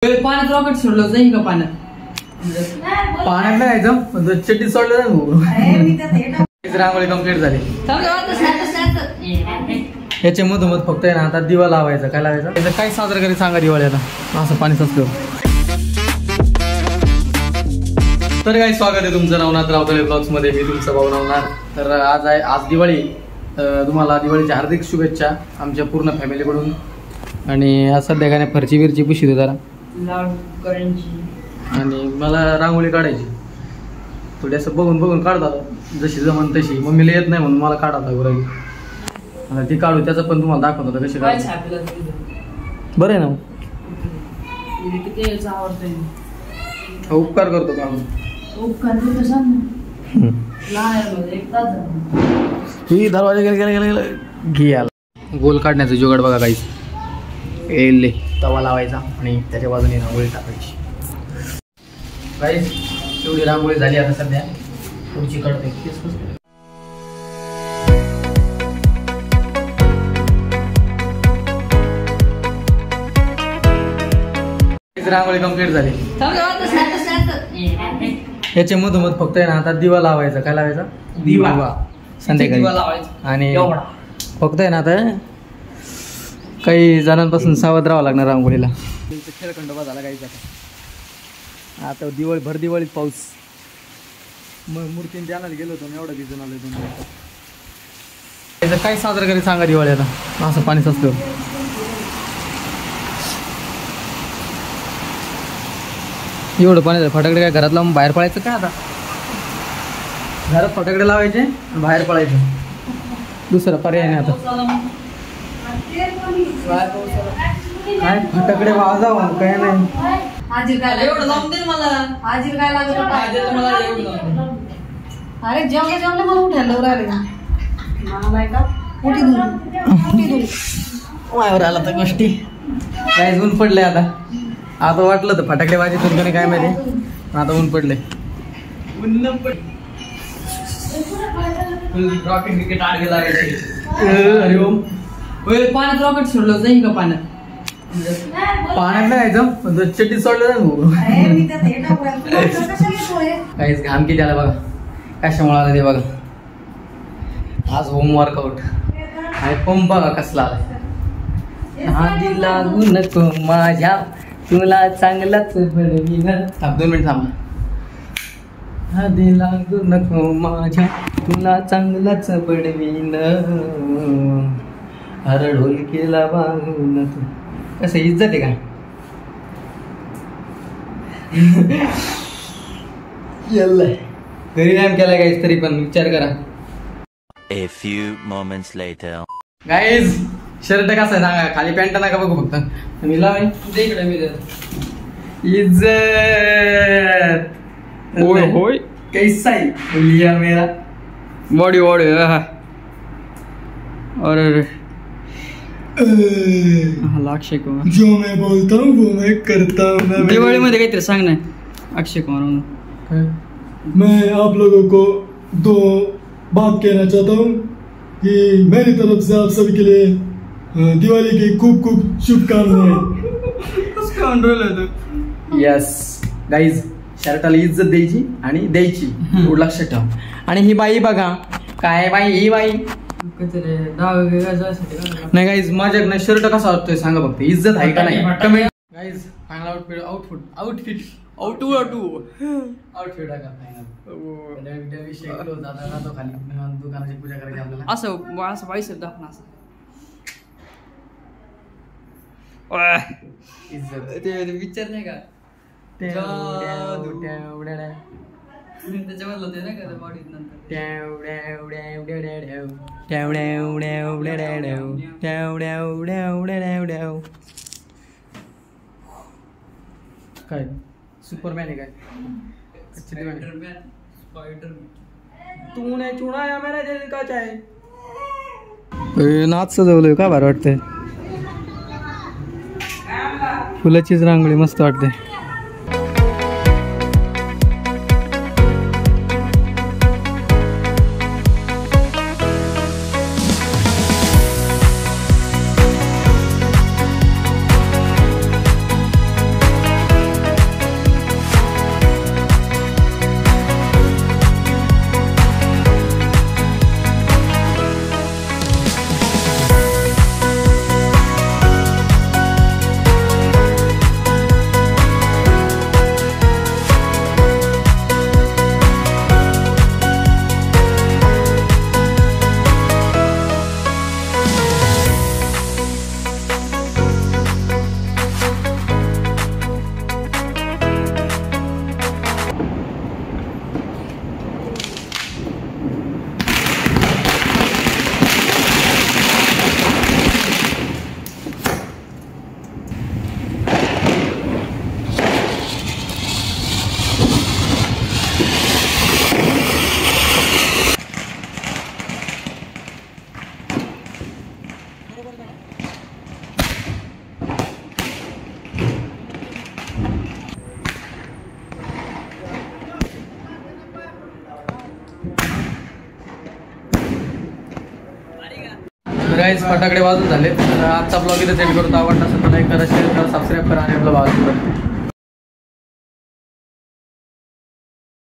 पाण्यात रॉकेट सोडलं जाईल का पाण्यात पाण्यात नाही जायचं चड्डी सोडलं रांगोळी कम्प्लीट झाली. याच्या मधोमध फक्त आहे ना आता दिवा लावायचा. काय लावायचं त्याचं काय साजरं करी सांगा दिवाळी आता असं पाणी साचलं. तर काही स्वागत आहे तुमचं नवनाथ रावतळे ब्लॉग्स मध्ये. मी तुमचा भाऊ नवनाथ. तर आज दिवाळी. तुम्हाला दिवाळीच्या हार्दिक शुभेच्छा आमच्या पूर्ण फॅमिलीकडून. आणि आज सध्या काय फरची बिरची पुशी जरा आणि मला रांगोळी काढायची. थोडी असं बघून काढतात जशी जमन तशी. मम्मीला येत नाही म्हणून मला काढावं गुरागी. आता ती काढू त्याचं पण तुम्हाला दाखवत होतं कशी काढायची. बरं आहे ना. उपकार करतो का दरवाजा गेला घे आला. गोल काढण्याचं जुगाड बघा काहीच. एले तवा लावायचा आणि त्याच्या बाजूने रांगोळी टाकायची. गाईस तेवढी रांगोळी झाली. आता सध्या पुढची काढते. रांगोळी कम्प्लीट झाली. याच्या मधोमध फक्त आहे ना आता दिवा लावायचा. काय लावायचा दिवा संध्याकाळी लावायचा. आणि फक्त आहे ना आता काही जणांपासून सावध राहावं लागणार रांगोळीला. खेळखंडोबा झाला काही आता दिवाळी भर दिवाळीत पाऊस. मग मूर्तीने द्यायला गेलो होतो एवढं भिजून आलो. त्याचं काय साजरं करी सांगा दिवाळी आता असं पाणी साचलं. एवढं पाणी फटाकडे काय घरात लावून बाहेर पळायचं काय. आता घरात फटाकडे लावायचे बाहेर पळायचं. दुसरा पर्याय नाही आता. काय फटाकडे वाजावा काय नाही. एवढं लावून दे मला. आजी काय लागत अरे जेवले जेवले मला उठायला राहिले मायावर आला तर गोष्टी काय ऊन पडलंय. आता वाटलं तर फटाकडे वाजायचं कोणी काय माहिती. आता ऊन पडलंय. रॉकेट विकेट आड गेला. अरे ओम पाण्यात रॉकेट सोडलं जाईल का पाण्यात पाण्यात नाही जायचं चड्डी सोडलं काहीच घाम किती आला बघा. कशामुळे आला ते बघा. आज होम वर्कआउट आणि पंप बघा कसला आलाय. आधी लागू नको माझ्या तुला चांगलाच बडवीन. 2 मिनिट थांबा. आधी लागू नको माझ्या तुला चांगलाच बडवीन. अरे ढोल केला बागून तू. कसं इज्जत आहे का. घरी नाही केला गाईज तरी पण विचार करा. A few moments later. Guys shirt कसा आहे सांगा. खाली पॅन्ट नका बघू फक्त. मी लाव इकडे मी इज्जत. होय होय कैसा है लिया मेरा बॉडी और अक्षय कुमार. जो मैं बोलता हूँ वो मैं करता हूँ. दिवाळी मध्ये काहीतरी सांग ना अक्षय कुमार. मैं आप लोगों को 2 बात कहना चाहता हूँ कि मेरी तरफ से आप सभी के लिए दिवाली की खूप खूप शुभकामनाएं. यस गाईज शर्टाला इज्जत द्यायची आणि द्यायची एवढं लक्षात ठेवा. आणि ही बाई बघा काय बाई. ही बाई नाही गाईज माझ्याकडनं शर्ट कसा वाटतोय सांगा फक्त. इज्जत आहे का नाही कमेंट. गाईज फायनल आउटफिट खाली दुकानाची पूजा करायची आपल्याला. असं बाईस दाखवून असं पिक्चर नाही का त्याच्यावर होते ना का बॉडीत नंतर काय सुपरमॅन आहे काय. तूने चुनाया मेरा दिल का चाहे. नाच सजवलंय का भारी वाटतंय. फुलाचीच रांगोळी मस्त वाटते. गाईज फटाकडे वाजून झाले. तर आजचा ब्लॉग इथे सेंड करतो. आवडला असेल तर लाईक करा, शेअर करा, सबस्क्राईब करा आणि आपला भाव